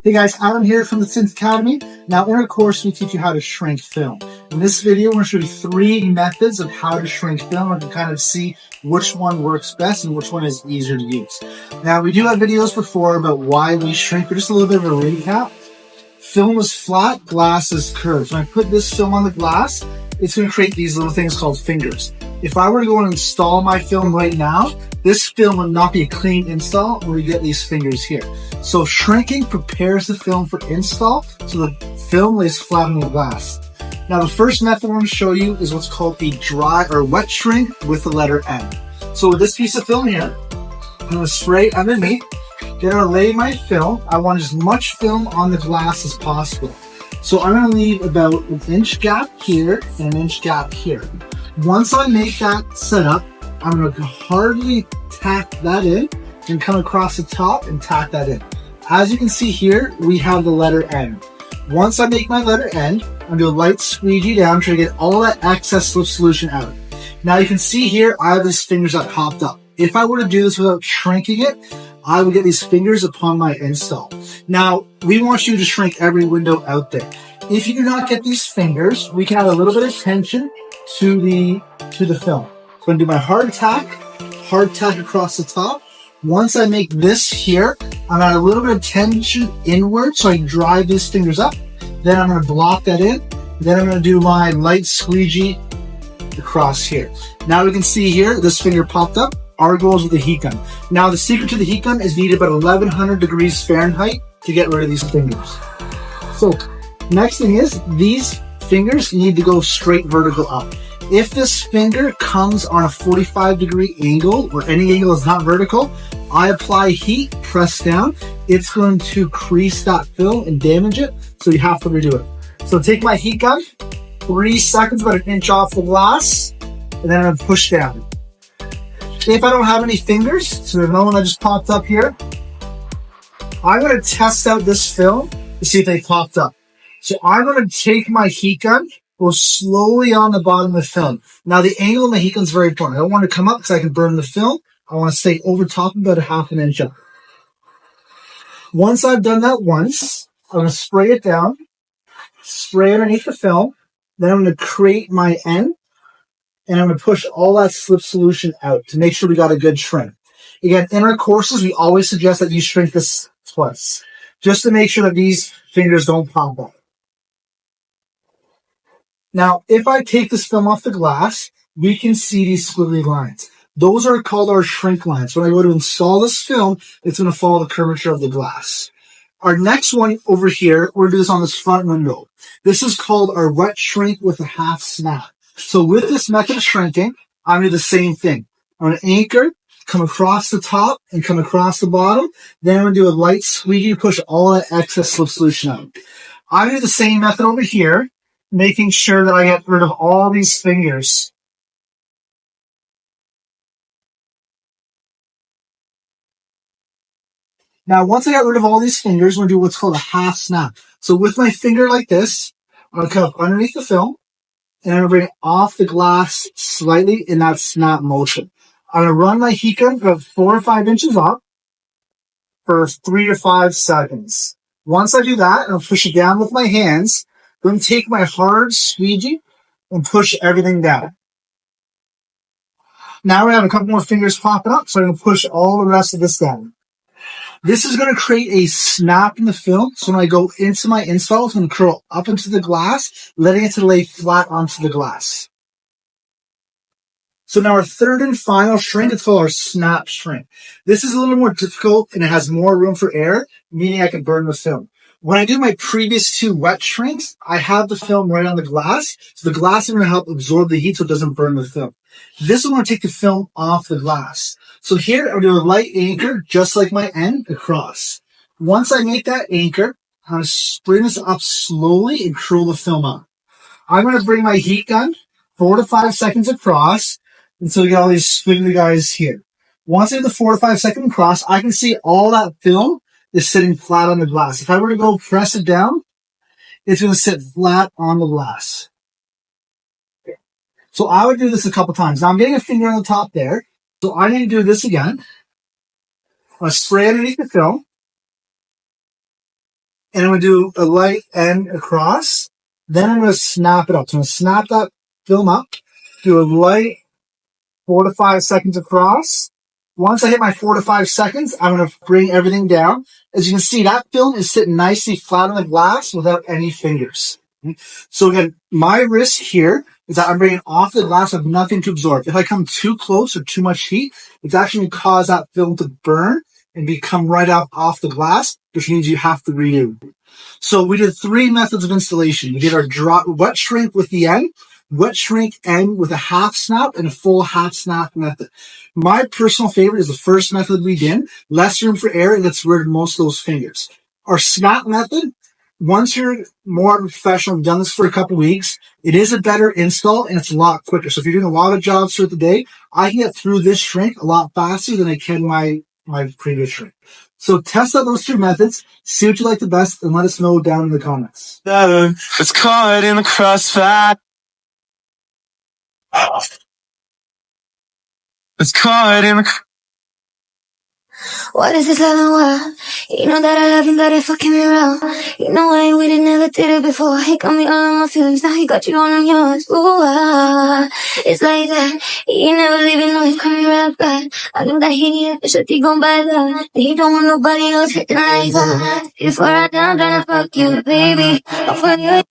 Hey guys, Alan here from the Tint Academy. Now in our course, we teach you how to shrink film. In this video, we're going to show you 3 methods of how to shrink film and to kind of see which one works best and which one is easier to use. Now we do have videos before about why we shrink, but just a little bit of a recap. Film is flat, glass is curved. When I put this film on the glass, it's going to create these little things called fingers. If I were to go and install my film right now, this film would not be a clean install when we get these fingers here. So shrinking prepares the film for install so the film lays flat on the glass. Now the first method I'm going to show you is what's called the dry or wet shrink with the letter N. So with this piece of film here, I'm going to spray underneath. Then I'm going to lay my film. I want as much film on the glass as possible. So I'm going to leave about an inch gap here and an inch gap here. Once I make that setup, I'm going to hardly tack that in and come across the top and tack that in. As you can see here, we have the letter N. Once I make my letter N, I'm going to do a light squeegee down to get all that excess slip solution out. Now you can see here, I have these fingers that popped up. If I were to do this without shrinking it, I would get these fingers upon my install. Now, we want you to shrink every window out there. If you do not get these fingers, we can add a little bit of tension to the film. So I'm going to do my hard tack across the top. Once I make this here, I'm going to add a little bit of tension inward so I can drive these fingers up. Then I'm going to block that in. Then I'm going to do my light squeegee across here. Now we can see here, this finger popped up. Our goal is with the heat gun. Now the secret to the heat gun is needed about 1100 degrees Fahrenheit to get rid of these fingers. So next thing is these fingers need to go straight vertical up. If this finger comes on a 45-degree angle or any angle is not vertical, I apply heat, press down. It's going to crease that film and damage it, so you have to redo it. So take my heat gun, 3 seconds, about an inch off the glass, and then I'm going to push down. If I don't have any fingers, so there's no one that just popped up here, I'm going to test out this film to see if they popped up. So I'm going to take my heat gun, go slowly on the bottom of the film. Now the angle of my heat gun is very important. I don't want to come up because I can burn the film. I want to stay over top about a half an inch up. Once I've done that once, I'm going to spray it down, spray underneath the film. Then I'm going to create my N, and I'm going to push all that slip solution out to make sure we got a good shrink. Again, in our courses, we always suggest that you shrink this twice, just to make sure that these fingers don't pop up. Now, if I take this film off the glass, we can see these squiggly lines. Those are called our shrink lines. When I go to install this film, it's going to follow the curvature of the glass. Our next one over here, we're going to do this on this front window. This is called our wet shrink with a half snap. So with this method of shrinking, I'm going to do the same thing. I'm going to anchor, come across the top, and come across the bottom. Then I'm going to do a light squeegee to push all that excess slip solution out. I'm going to do the same method over here, making sure that I get rid of all these fingers. Now, once I got rid of all these fingers, I'm going to do what's called a half snap. So with my finger like this, I'm going to come up underneath the film, and I'm going to bring it off the glass slightly in that snap motion. I'm going to run my heat gun about 4 or 5 inches up for 3 to 5 seconds. Once I do that, I'll push it down with my hands. I'm going to take my hard squeegee and push everything down. Now we have a couple more fingers popping up, so I'm going to push all the rest of this down. This is going to create a snap in the film, so when I go into my install, it's going to curl up into the glass, letting it to lay flat onto the glass. So now our third and final shrink is called our snap shrink. This is a little more difficult and it has more room for air, meaning I can burn the film. When I do my previous 2 wet shrinks, I have the film right on the glass, so the glass is going to help absorb the heat so it doesn't burn the film. This is going to take the film off the glass. So here, I'm going to do a light anchor, just like my N, across. Once I make that anchor, I'm going to bring this up slowly and curl the film up. I'm going to bring my heat gun 4 to 5 seconds across until we get all these squiggly guys here. Once I do the 4 to 5 second across, I can see all that film is sitting flat on the glass. If I were to go press it down, it's going to sit flat on the glass. So I would do this a couple times. Now I'm getting a finger on the top there, so I need to do this again. I'm going to spray underneath the film. and I'm going to do a light end across. Then I'm going to snap it up. So I'm going to snap that film up, do a light 4 to 5 seconds across. Once I hit my 4 to 5 seconds, I'm going to bring everything down. As you can see, that film is sitting nicely flat on the glass without any fingers. So again, my risk here is that I'm bringing off the glass with nothing to absorb. If I come too close or too much heat, it's actually going to cause that film to burn and become right up off the glass, which means you have to redo. So we did 3 methods of installation. We did our wet shrink with the end, wet shrink end with a half snap, and a full half snap method. My personal favorite is the first method we did. Less room for air, and gets rid of most of those fingers. Our snap method, once you're more professional, done this for a couple weeks, it is a better install and it's a lot quicker. So if you're doing a lot of jobs throughout the day, I can get through this shrink a lot faster than I can my previous shrink. So test out those 2 methods, see what you like the best, and let us know down in the comments. It's caught in the crossfire. It's caught in the... What is this loving world? You know that I love you, got it fucking me wrong. You know I ain't with it, never did it before. He got me all in my feelings, now he got you all on yours. Ooh, it's like that. He ain't never leaving, no, he's coming right back. I know that he need it, so he gon' buy that. He don't want nobody else hitting like that. Before I down, tryna fuck you, baby. I'll fuck you.